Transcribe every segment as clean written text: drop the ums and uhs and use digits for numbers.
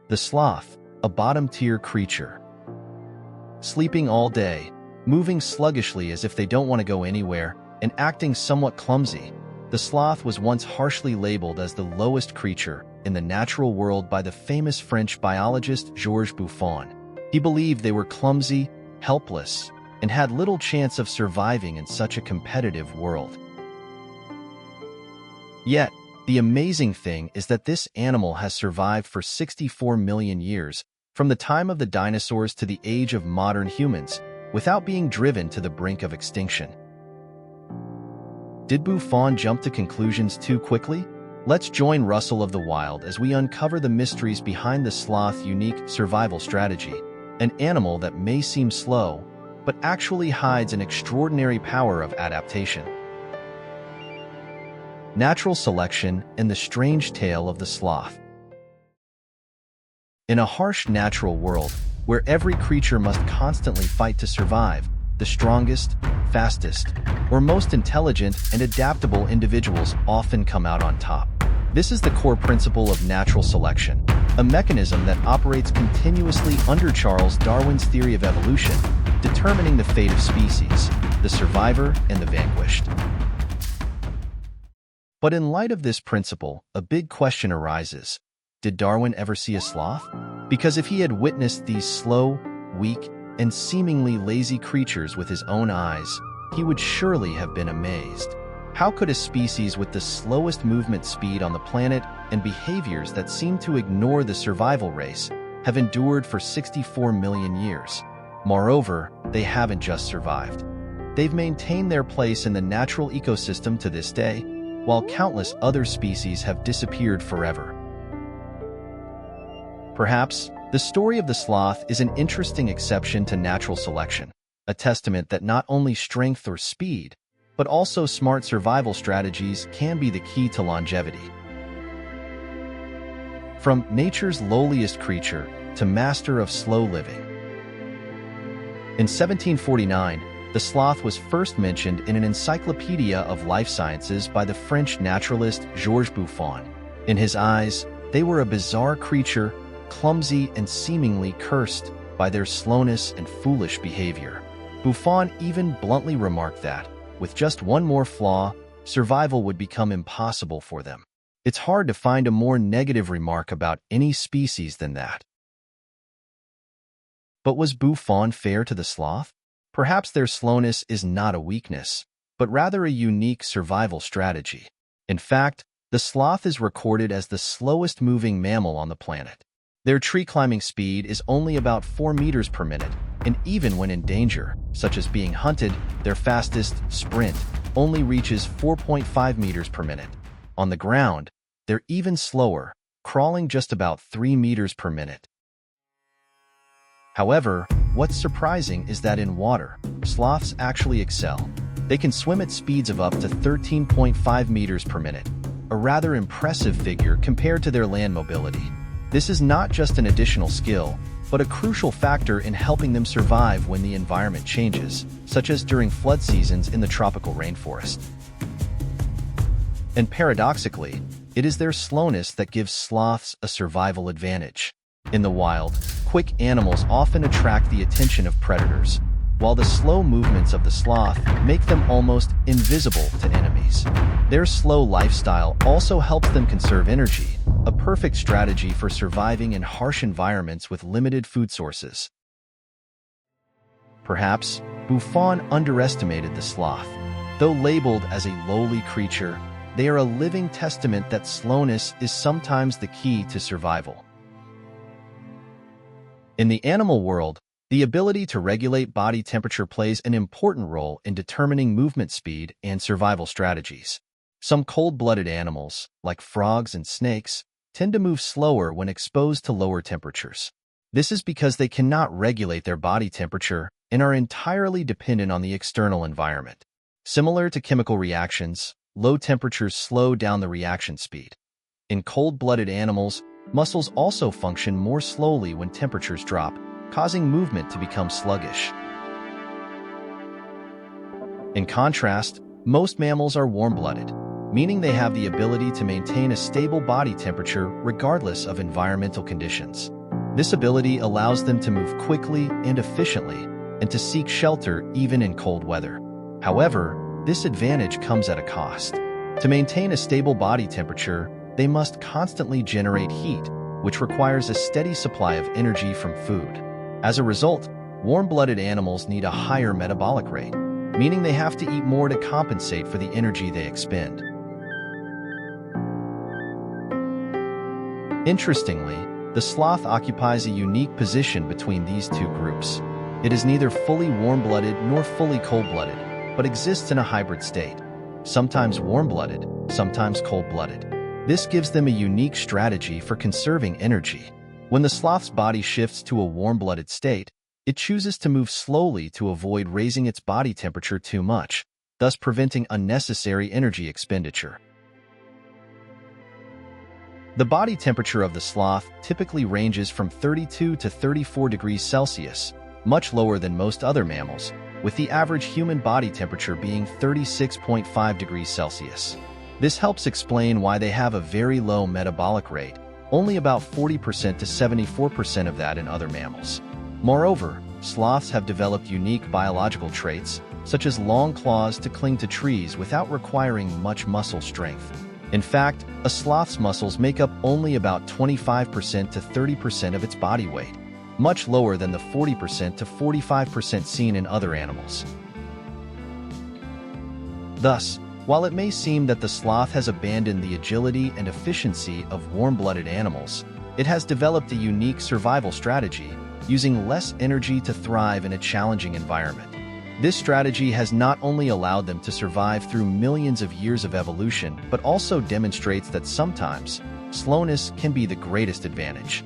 The sloth, a bottom-tier creature. Sleeping all day, moving sluggishly as if they don't want to go anywhere, and acting somewhat clumsy, the sloth was once harshly labeled as the lowest creature in the natural world by the famous French biologist Georges Buffon. He believed they were clumsy, helpless, and had little chance of surviving in such a competitive world. Yet, the amazing thing is that this animal has survived for 64 million years, from the time of the dinosaurs to the age of modern humans, without being driven to the brink of extinction. Did Buffon jump to conclusions too quickly? Let's join Rustle of the Wild as we uncover the mysteries behind the sloth's unique survival strategy, an animal that may seem slow, but actually hides an extraordinary power of adaptation. Natural selection and the strange tale of the sloth. In a harsh natural world, where every creature must constantly fight to survive, the strongest, fastest, or most intelligent and adaptable individuals often come out on top. This is the core principle of natural selection, a mechanism that operates continuously under Charles Darwin's theory of evolution, determining the fate of species, the survivor and the vanquished. But in light of this principle, a big question arises. Did Darwin ever see a sloth? Because if he had witnessed these slow, weak, and seemingly lazy creatures with his own eyes, he would surely have been amazed. How could a species with the slowest movement speed on the planet and behaviors that seem to ignore the survival race have endured for 64 million years? Moreover, they haven't just survived. They've maintained their place in the natural ecosystem to this day, while countless other species have disappeared forever. Perhaps, the story of the sloth is an interesting exception to natural selection, a testament that not only strength or speed, but also smart survival strategies can be the key to longevity. From nature's lowliest creature to master of slow living. In 1749, the sloth was first mentioned in an encyclopedia of life sciences by the French naturalist Georges Buffon. In his eyes, they were a bizarre creature, clumsy and seemingly cursed by their slowness and foolish behavior. Buffon even bluntly remarked that, with just one more flaw, survival would become impossible for them. It's hard to find a more negative remark about any species than that. But was Buffon fair to the sloth? Perhaps their slowness is not a weakness, but rather a unique survival strategy. In fact, the sloth is recorded as the slowest moving mammal on the planet. Their tree-climbing speed is only about 4 meters per minute, and even when in danger, such as being hunted, their fastest sprint only reaches 4.5 meters per minute. On the ground, they're even slower, crawling just about 3 meters per minute. However, what's surprising is that in water, sloths actually excel. They can swim at speeds of up to 13.5 meters per minute, a rather impressive figure compared to their land mobility. This is not just an additional skill, but a crucial factor in helping them survive when the environment changes, such as during flood seasons in the tropical rainforest. And paradoxically, it is their slowness that gives sloths a survival advantage. In the wild, quick animals often attract the attention of predators, while the slow movements of the sloth make them almost invisible to enemies. Their slow lifestyle also helps them conserve energy, a perfect strategy for surviving in harsh environments with limited food sources. Perhaps, Buffon underestimated the sloth. Though labeled as a lowly creature, they are a living testament that slowness is sometimes the key to survival. In the animal world, the ability to regulate body temperature plays an important role in determining movement speed and survival strategies. Some cold-blooded animals, like frogs and snakes, tend to move slower when exposed to lower temperatures. This is because they cannot regulate their body temperature and are entirely dependent on the external environment. Similar to chemical reactions, low temperatures slow down the reaction speed. In cold-blooded animals, muscles also function more slowly when temperatures drop, causing movement to become sluggish. In contrast, most mammals are warm-blooded, meaning they have the ability to maintain a stable body temperature regardless of environmental conditions. This ability allows them to move quickly and efficiently and to seek shelter even in cold weather. However, this advantage comes at a cost. To maintain a stable body temperature, they must constantly generate heat, which requires a steady supply of energy from food. As a result, warm-blooded animals need a higher metabolic rate, meaning they have to eat more to compensate for the energy they expend. Interestingly, the sloth occupies a unique position between these two groups. It is neither fully warm-blooded nor fully cold-blooded, but exists in a hybrid state, sometimes warm-blooded, sometimes cold-blooded. This gives them a unique strategy for conserving energy. When the sloth's body shifts to a warm-blooded state, it chooses to move slowly to avoid raising its body temperature too much, thus preventing unnecessary energy expenditure. The body temperature of the sloth typically ranges from 32 to 34 degrees Celsius, much lower than most other mammals, with the average human body temperature being 36.5 degrees Celsius. This helps explain why they have a very low metabolic rate, only about 40% to 74% of that in other mammals. Moreover, sloths have developed unique biological traits, such as long claws to cling to trees without requiring much muscle strength. In fact, a sloth's muscles make up only about 25% to 30% of its body weight, much lower than the 40% to 45% seen in other animals. Thus, while it may seem that the sloth has abandoned the agility and efficiency of warm-blooded animals, it has developed a unique survival strategy, using less energy to thrive in a challenging environment. This strategy has not only allowed them to survive through millions of years of evolution, but also demonstrates that sometimes slowness can be the greatest advantage.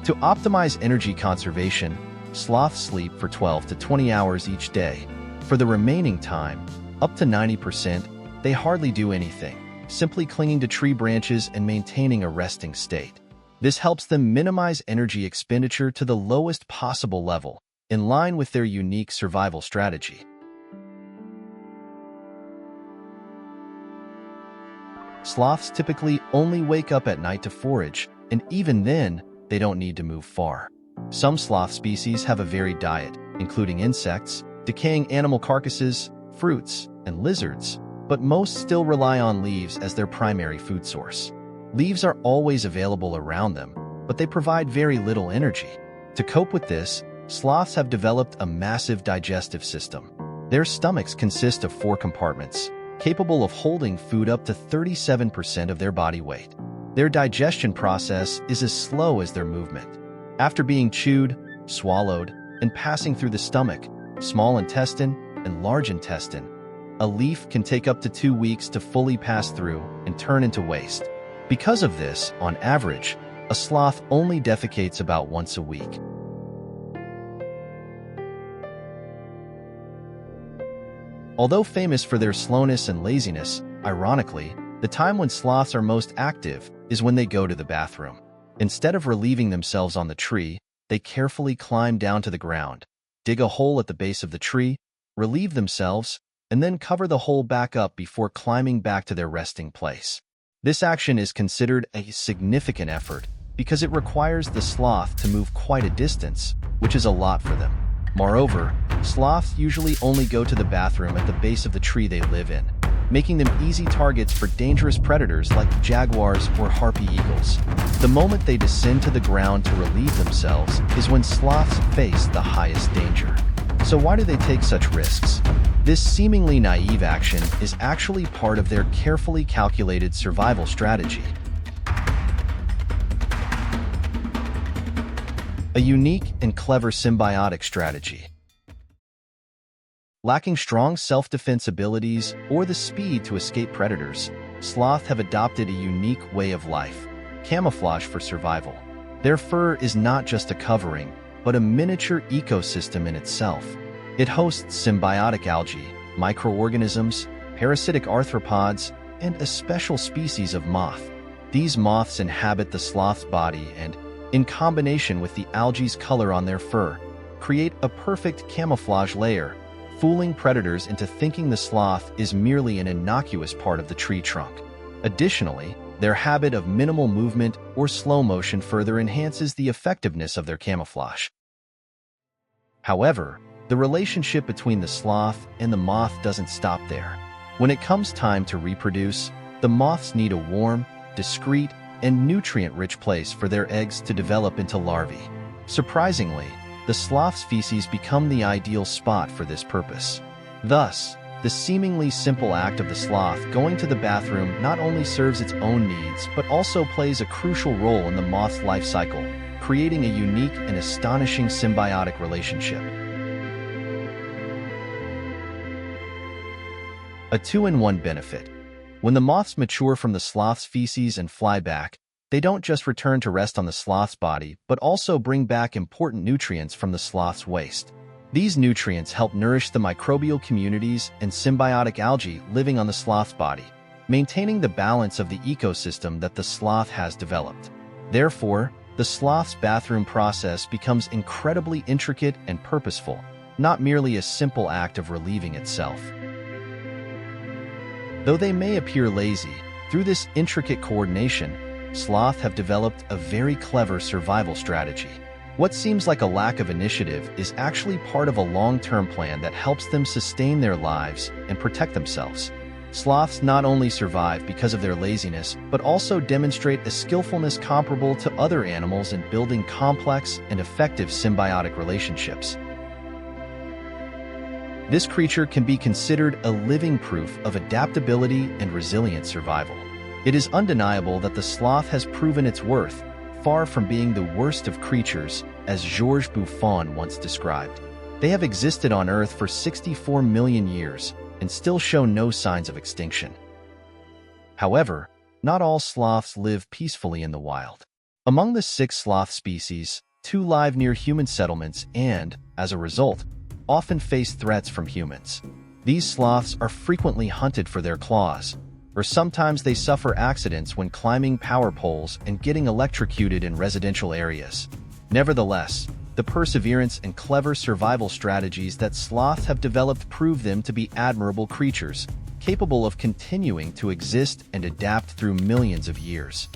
To optimize energy conservation, sloths sleep for 12 to 20 hours each day. For the remaining time, up to 90%, they hardly do anything, simply clinging to tree branches and maintaining a resting state. This helps them minimize energy expenditure to the lowest possible level, in line with their unique survival strategy. Sloths typically only wake up at night to forage, and even then, they don't need to move far. Some sloth species have a varied diet, including insects, decaying animal carcasses, fruits, and lizards, but most still rely on leaves as their primary food source. Leaves are always available around them, but they provide very little energy. To cope with this, sloths have developed a massive digestive system. Their stomachs consist of 4 compartments, capable of holding food up to 37% of their body weight. Their digestion process is as slow as their movement. After being chewed, swallowed, and passing through the stomach, small intestine, and large intestine, a leaf can take up to 2 weeks to fully pass through and turn into waste. Because of this, on average, a sloth only defecates about once a week. Although famous for their slowness and laziness, ironically, the time when sloths are most active is when they go to the bathroom. Instead of relieving themselves on the tree, they carefully climb down to the ground, dig a hole at the base of the tree, relieve themselves, and then cover the hole back up before climbing back to their resting place. This action is considered a significant effort because it requires the sloth to move quite a distance, which is a lot for them. Moreover, sloths usually only go to the bathroom at the base of the tree they live in, making them easy targets for dangerous predators like jaguars or harpy eagles. The moment they descend to the ground to relieve themselves is when sloths face the highest danger. So why do they take such risks? This seemingly naive action is actually part of their carefully calculated survival strategy. A unique and clever symbiotic strategy. Lacking strong self-defense abilities or the speed to escape predators, sloths have adopted a unique way of life, camouflage for survival. Their fur is not just a covering, but a miniature ecosystem in itself. It hosts symbiotic algae, microorganisms, parasitic arthropods, and a special species of moth. These moths inhabit the sloth's body and, in combination with the algae's color on their fur, create a perfect camouflage layer, fooling predators into thinking the sloth is merely an innocuous part of the tree trunk. Additionally, their habit of minimal movement or slow motion further enhances the effectiveness of their camouflage. However, the relationship between the sloth and the moth doesn't stop there. When it comes time to reproduce, the moths need a warm, discreet, and nutrient-rich place for their eggs to develop into larvae. Surprisingly, the sloth's feces become the ideal spot for this purpose. Thus, the seemingly simple act of the sloth going to the bathroom not only serves its own needs but also plays a crucial role in the moth's life cycle, creating a unique and astonishing symbiotic relationship. A two-in-one benefit. When the moths mature from the sloth's feces and fly back, they don't just return to rest on the sloth's body, but also bring back important nutrients from the sloth's waste. These nutrients help nourish the microbial communities and symbiotic algae living on the sloth's body, maintaining the balance of the ecosystem that the sloth has developed. Therefore, the sloth's bathroom process becomes incredibly intricate and purposeful, not merely a simple act of relieving itself. Though they may appear lazy, through this intricate coordination, sloths have developed a very clever survival strategy. What seems like a lack of initiative is actually part of a long-term plan that helps them sustain their lives and protect themselves. Sloths not only survive because of their laziness, but also demonstrate a skillfulness comparable to other animals in building complex and effective symbiotic relationships. This creature can be considered a living proof of adaptability and resilient survival. It is undeniable that the sloth has proven its worth, far from being the worst of creatures, as Georges Buffon once described. They have existed on Earth for 64 million years and still show no signs of extinction. However, not all sloths live peacefully in the wild. Among the 6 sloth species, 2 live near human settlements and, as a result, often face threats from humans. These sloths are frequently hunted for their claws, or sometimes they suffer accidents when climbing power poles and getting electrocuted in residential areas. Nevertheless, the perseverance and clever survival strategies that sloths have developed prove them to be admirable creatures, capable of continuing to exist and adapt through millions of years.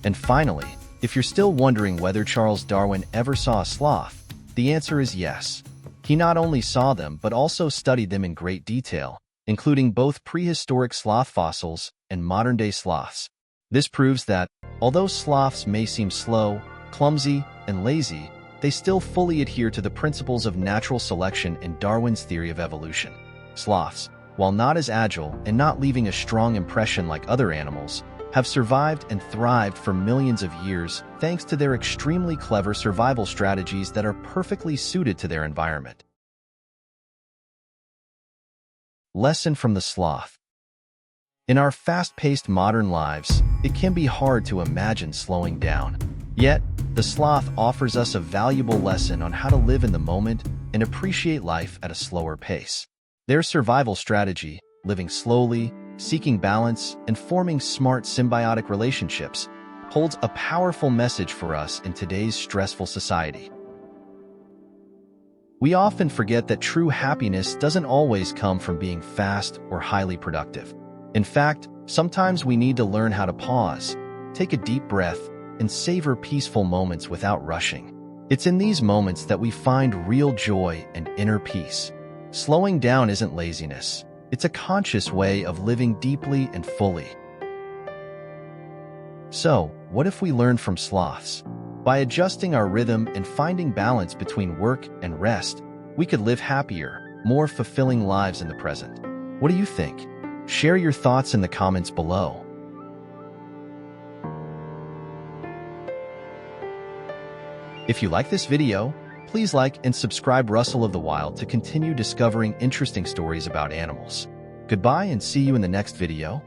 And finally, if you're still wondering whether Charles Darwin ever saw a sloth, the answer is yes. He not only saw them but also studied them in great detail, including both prehistoric sloth fossils and modern-day sloths. This proves that, although sloths may seem slow, clumsy, and lazy, they still fully adhere to the principles of natural selection and Darwin's theory of evolution. Sloths, while not as agile and not leaving a strong impression like other animals, have survived and thrived for millions of years thanks to their extremely clever survival strategies that are perfectly suited to their environment. Lesson from the sloth. In our fast-paced modern lives, it can be hard to imagine slowing down. Yet, the sloth offers us a valuable lesson on how to live in the moment and appreciate life at a slower pace. Their survival strategy, living slowly, seeking balance, and forming smart symbiotic relationships, holds a powerful message for us in today's stressful society. We often forget that true happiness doesn't always come from being fast or highly productive. In fact, sometimes we need to learn how to pause, take a deep breath, and savor peaceful moments without rushing. It's in these moments that we find real joy and inner peace. Slowing down isn't laziness. It's a conscious way of living deeply and fully. So, what if we learned from sloths? By adjusting our rhythm and finding balance between work and rest, we could live happier, more fulfilling lives in the present. What do you think? Share your thoughts in the comments below. If you like this video, please like and subscribe Rustle of the Wild to continue discovering interesting stories about animals. Goodbye and see you in the next video.